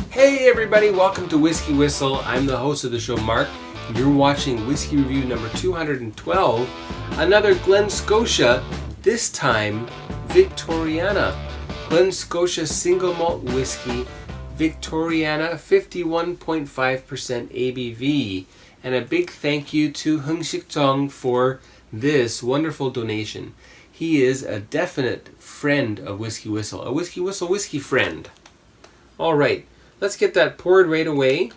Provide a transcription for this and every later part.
Hey everybody, welcome to Whiskey Whistle. I'm the host of the show, Mark. You're watching Whiskey Review number 212, another Glen Scotia, this time Victoriana. Glen Scotia Single Malt Whiskey, Victoriana, 51.5% ABV. And a big thank you to Hung-Sik Jung for this wonderful donation. He is a definite friend of Whiskey Whistle, a Whiskey Whistle whiskey friend. All right, let's get that poured right away.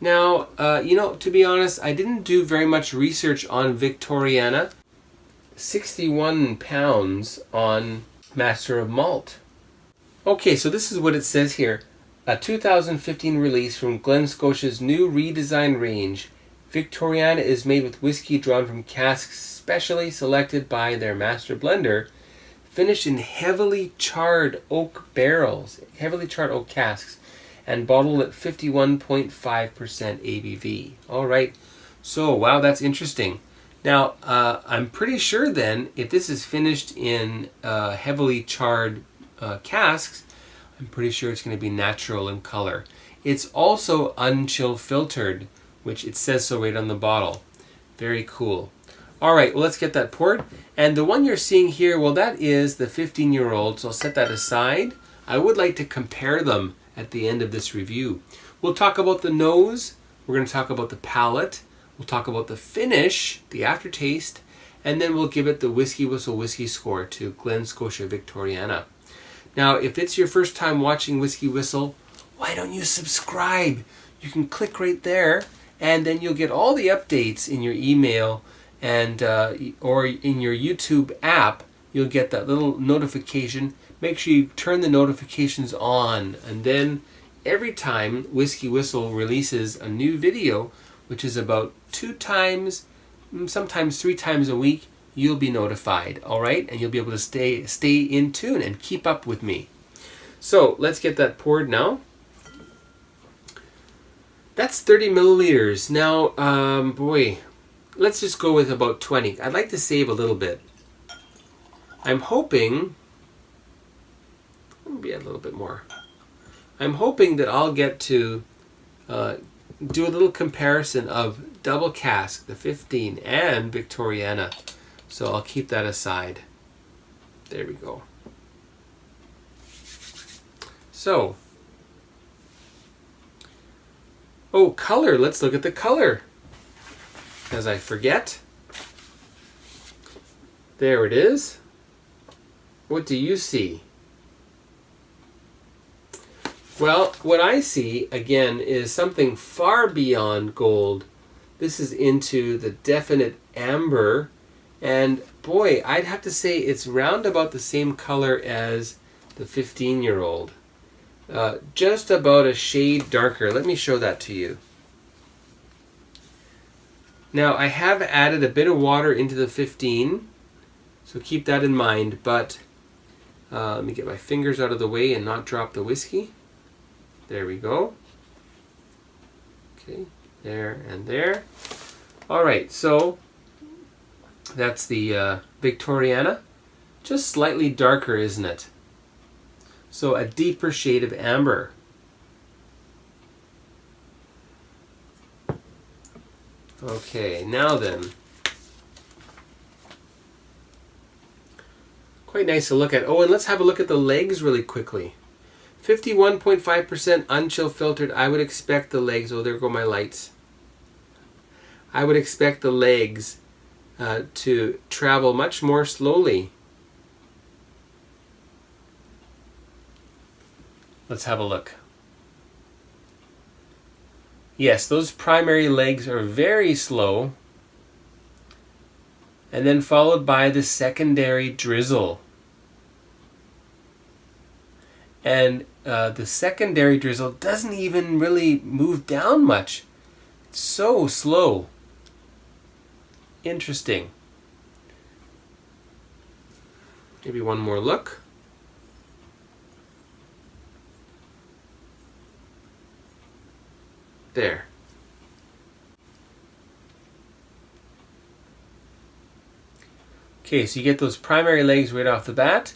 Now, to be honest, I didn't do very much research on Victoriana. 61 pounds on Master of Malt. Okay, so this is what it says here. A 2015 release from Glen Scotia's new redesigned range. Victoriana is made with whiskey drawn from casks specially selected by their master blender, finished in heavily charred oak barrels, heavily charred oak casks, and bottled at 51.5% ABV. All right, so wow, that's interesting. Now, I'm pretty sure then, if this is finished in heavily charred casks, I'm pretty sure it's going to be natural in color. It's also unchill filtered, which it says so right on the bottle. Very cool. All right, well, let's get that poured. And the one you're seeing here, well, that is the 15-year-old, so I'll set that aside. I would like to compare them at the end of this review. We'll talk about the nose, we're going to talk about the palate, we'll talk about the finish, the aftertaste, and then we'll give it the Whiskey Whistle whiskey score to Glen Scotia Victoriana. Now, if it's your first time watching Whiskey Whistle, why don't you subscribe? You can click right there, and then you'll get all the updates in your email and or in your YouTube app. You'll get that little notification. Make sure you turn the notifications on, and then every time Whiskey Whistle releases a new video, which is about 2 times, sometimes 3 times a week, you'll be notified, all right? And you'll be able to stay in tune and keep up with me. So let's get that poured now. That's 30 milliliters. Now, boy, let's just go with about 20. I'd like to save a little bit. I'm hoping, maybe a little bit more. I'm hoping that I'll get to do a little comparison of double cask, the 15, and Victoriana. So I'll keep that aside. There we go. So, oh, color. Let's look at the color. As I forget. There it is. What do you see? Well, what I see, again, is something far beyond gold. This is into the definite amber. And boy, I'd have to say it's round about the same color as the 15-year-old. Just about a shade darker. Let me show that to you. Now, I have added a bit of water into the 15, so keep that in mind, but let me get my fingers out of the way and not drop the whiskey. There we go. Okay, there and there. All right, so that's the Victoriana. Just slightly darker, isn't it? So a deeper shade of amber. Okay, now then. Quite nice to look at. Oh, and let's have a look at the legs really quickly. 51.5% unchill filtered. I would expect the legs, oh, there go my lights. I would expect the legs to travel much more slowly. Let's have a look. Yes, those primary legs are very slow, and then followed by the secondary drizzle. And the secondary drizzle doesn't even really move down much. It's so slow. Interesting. Maybe one more look. There. Okay, so you get those primary legs right off the bat,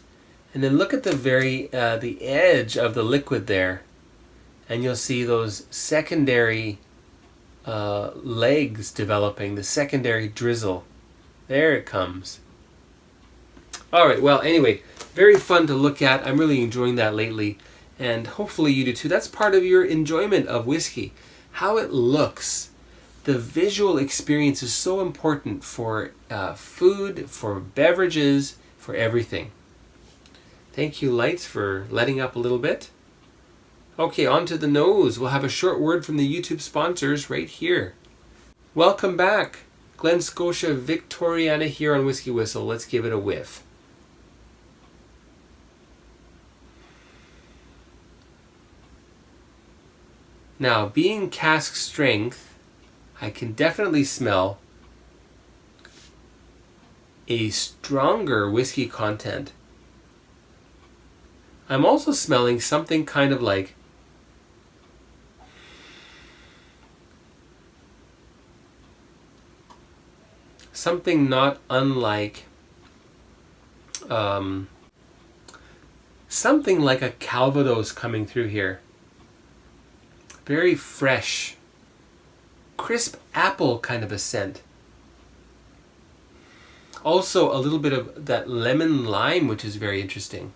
and then look at the edge of the liquid there, and you'll see those secondary legs developing, the secondary drizzle. There it comes. All right, well, anyway, very fun to look at. I'm really enjoying that lately, and hopefully you do too. That's part of your enjoyment of whiskey, how it looks. The visual experience is so important for food, for beverages, for everything. Thank you, lights, for letting up a little bit. Okay, on to the nose. We'll have a short word from the YouTube sponsors right here. Welcome back. Glen Scotia Victoriana here on WhiskyWhistle. Let's give it a whiff. Now, being cask strength, I can definitely smell a stronger whiskey content. I'm also smelling something kind of like something not unlike something like a Calvados coming through here. Very fresh, crisp apple kind of a scent. Also a little bit of that lemon lime, which is very interesting.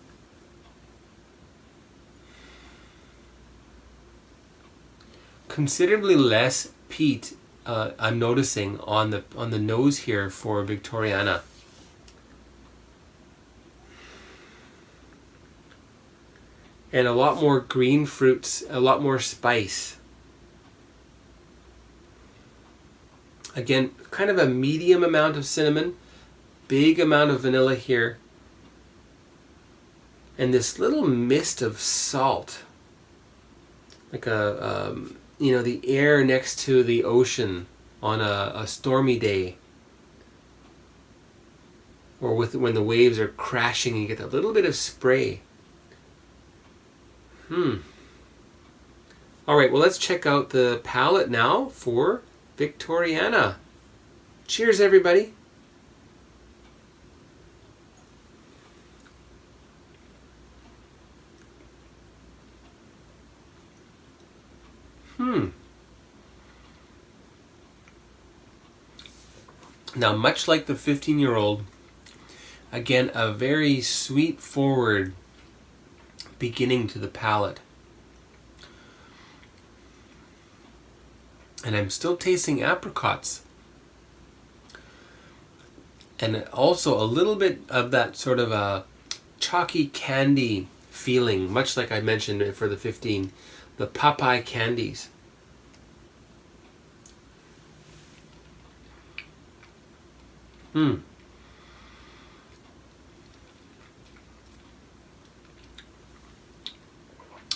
Considerably less peat I'm noticing on the nose here for Victoriana. And a lot more green fruits, a lot more spice. Again, kind of a medium amount of cinnamon, big amount of vanilla here, and this little mist of salt, like the air next to the ocean on a stormy day, or when the waves are crashing and you get a little bit of spray. All right, well, let's check out the palate now for Victoriana. Cheers, everybody. Now, much like the 15-year-old, again, a very sweet forward beginning to the palate. And I'm still tasting apricots. And also a little bit of that sort of a chalky candy feeling, much like I mentioned for the 15, the Popeye candies.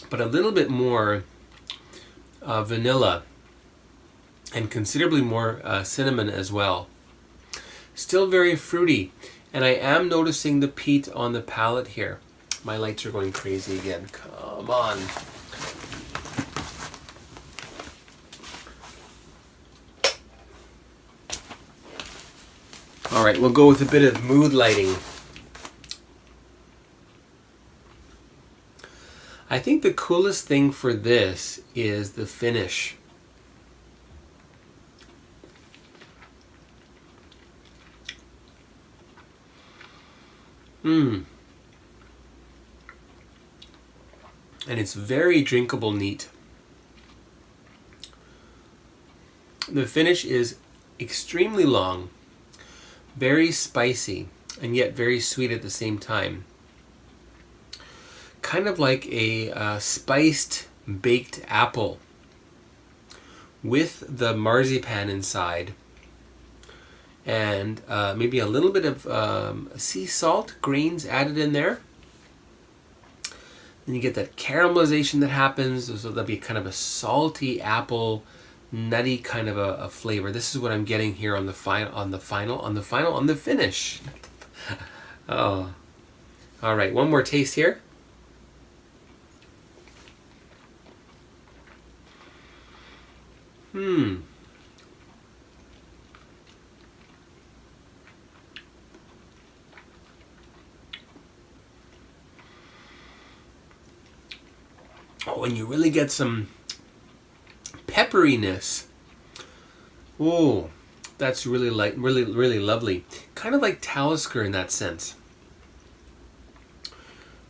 But a little bit more vanilla and considerably more cinnamon as well. Still very fruity, and I am noticing the peat on the palate here. My lights are going crazy again. Come on. All right, we'll go with a bit of mood lighting. I think the coolest thing for this is the finish. And it's very drinkable neat. The finish is extremely long, very spicy, and yet very sweet at the same time. Kind of like a spiced baked apple with the marzipan inside, and maybe a little bit of sea salt grains added in there. Then you get that caramelization that happens, so there'll be kind of a salty apple, nutty kind of a flavor. This is what I'm getting here on the finish. Oh, all right. One more taste here. Oh, and you really get some pepperiness. Oh, that's really really lovely. Kind of like Talisker in that sense.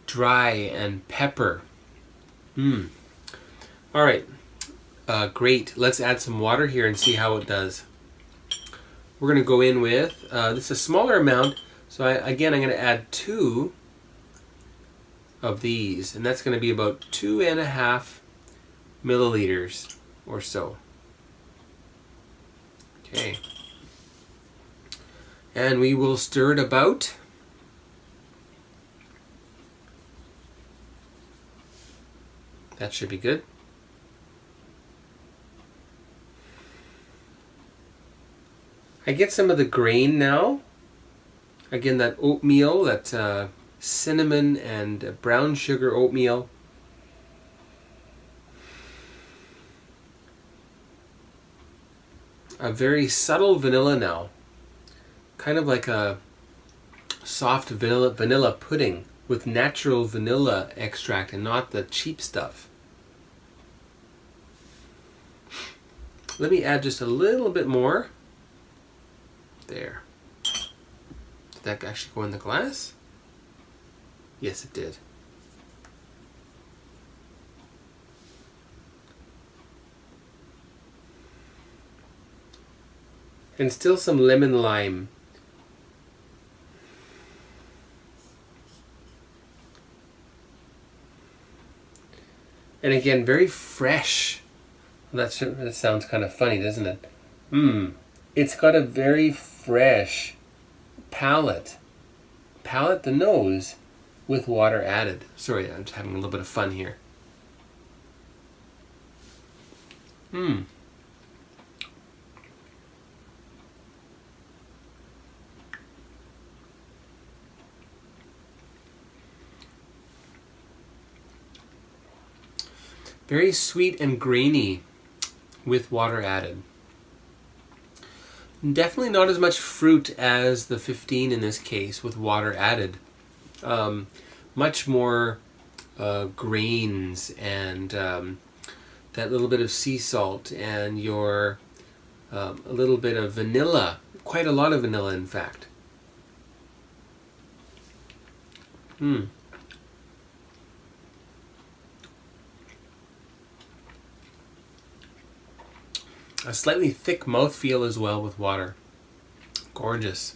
Dry and pepper. All right, great. Let's add some water here and see how it does. We're going to go in with, this is a smaller amount, so again, I'm going to add 2 of these, and that's going to be about 2.5 milliliters or so. Okay. And we will stir it about. That should be good. I get some of the grain now. Again, that oatmeal, that cinnamon and brown sugar oatmeal. A very subtle vanilla now. Kind of like a soft vanilla pudding with natural vanilla extract and not the cheap stuff. Let me add just a little bit more. There. Did that actually go in the glass? Yes, it did. And still some lemon lime. And again, very fresh. That sounds kind of funny, doesn't it? It's got a very fresh palate. Palate the nose with water added. Sorry, I'm just having a little bit of fun here. Very sweet and grainy with water added. Definitely not as much fruit as the 15 in this case with water added. Much more grains and that little bit of sea salt and your a little bit of vanilla. Quite a lot of vanilla, in fact. A slightly thick mouthfeel as well with water. Gorgeous.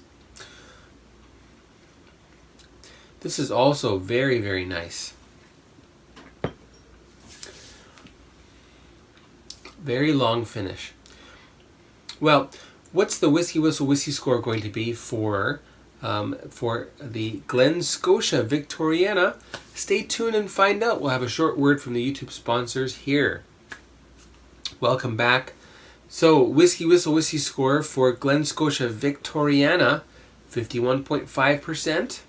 This is also very, very nice. Very long finish. Well, what's the WhiskyWhistle whiskey score going to be for the Glen Scotia Victoriana? Stay tuned and find out. We'll have a short word from the YouTube sponsors here. Welcome back. So, WhiskyWhistle whiskey score for Glen Scotia Victoriana, 51.5%.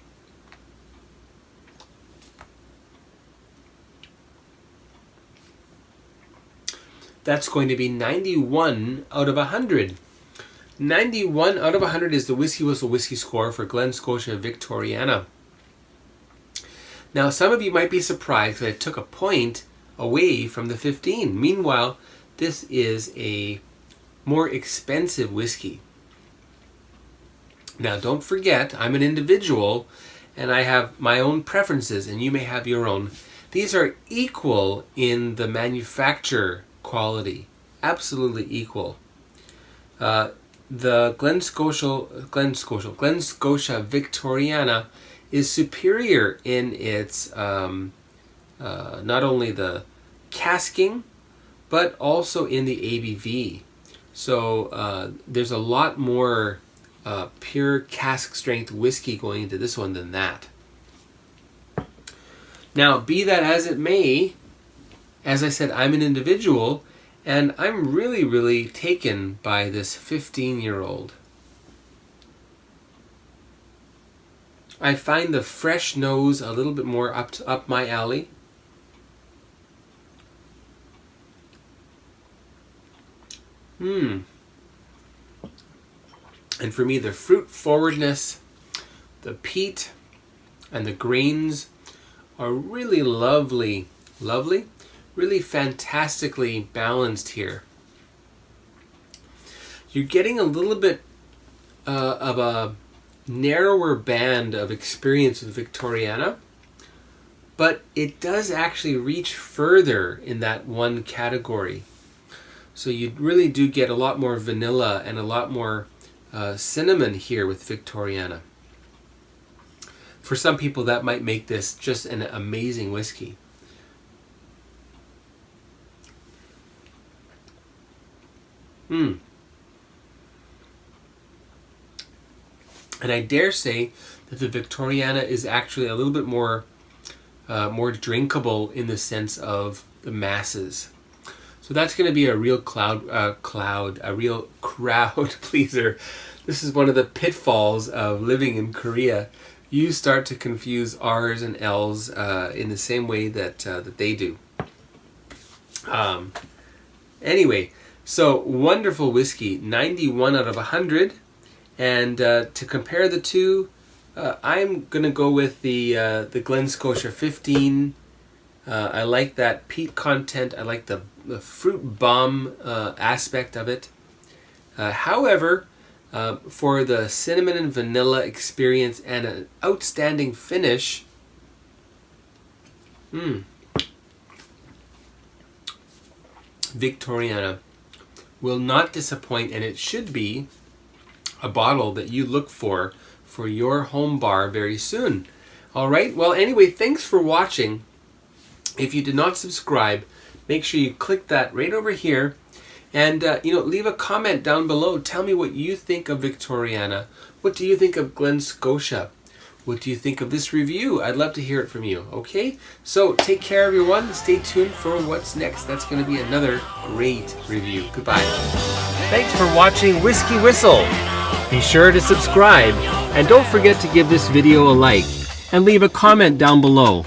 That's going to be 91 out of 100. 91 out of 100 is the WhiskyWhistle whiskey score for Glen Scotia Victoriana. Now, some of you might be surprised that I took a point away from the 15. Meanwhile, this is a more expensive whiskey. Now, don't forget, I'm an individual and I have my own preferences and you may have your own. These are equal in the manufacture quality. Absolutely equal. The Glen Scotia Victoriana is superior in its not only the casking, but also in the ABV. So there's a lot more pure cask strength whiskey going into this one than that. Now, be that as it may, as I said, I'm an individual, and I'm really, really taken by this 15-year-old. I find the fresh nose a little bit more up my alley. And for me, the fruit forwardness, the peat, and the grains are really lovely, lovely. really fantastically balanced here. You're getting a little bit of a narrower band of experience with Victoriana, but it does actually reach further in that one category. So you really do get a lot more vanilla and a lot more cinnamon here with Victoriana. For some people, that might make this just an amazing whiskey. And I dare say that the Victoriana is actually a little bit more drinkable in the sense of the masses. So that's going to be a real a real crowd pleaser. This is one of the pitfalls of living in Korea. You start to confuse R's and L's in the same way that they do. Anyway, so wonderful whiskey, 91 out of 100. And to compare the two, I'm going to go with the Glen Scotia 15. I like that peat content. I like the fruit bomb aspect of it. However, for the cinnamon and vanilla experience and an outstanding finish, Victoriana will not disappoint, and it should be a bottle that you look for your home bar very soon. All right, well, anyway, thanks for watching. If you did not subscribe, make sure you click that right over here, and leave a comment down below. Tell me what you think of Victoriana. What do you think of Glen Scotia? What do you think of this review? I'd love to hear it from you. Okay, so take care, everyone. Stay tuned for what's next. That's going to be another great review. Goodbye. Thanks for watching Whiskey Whistle. Be sure to subscribe, and don't forget to give this video a like and leave a comment down below.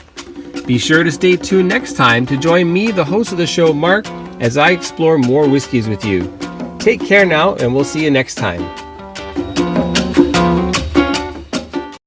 Be sure to stay tuned next time to join me, the host of the show, Mark, as I explore more whiskeys with you. Take care now, and we'll see you next time.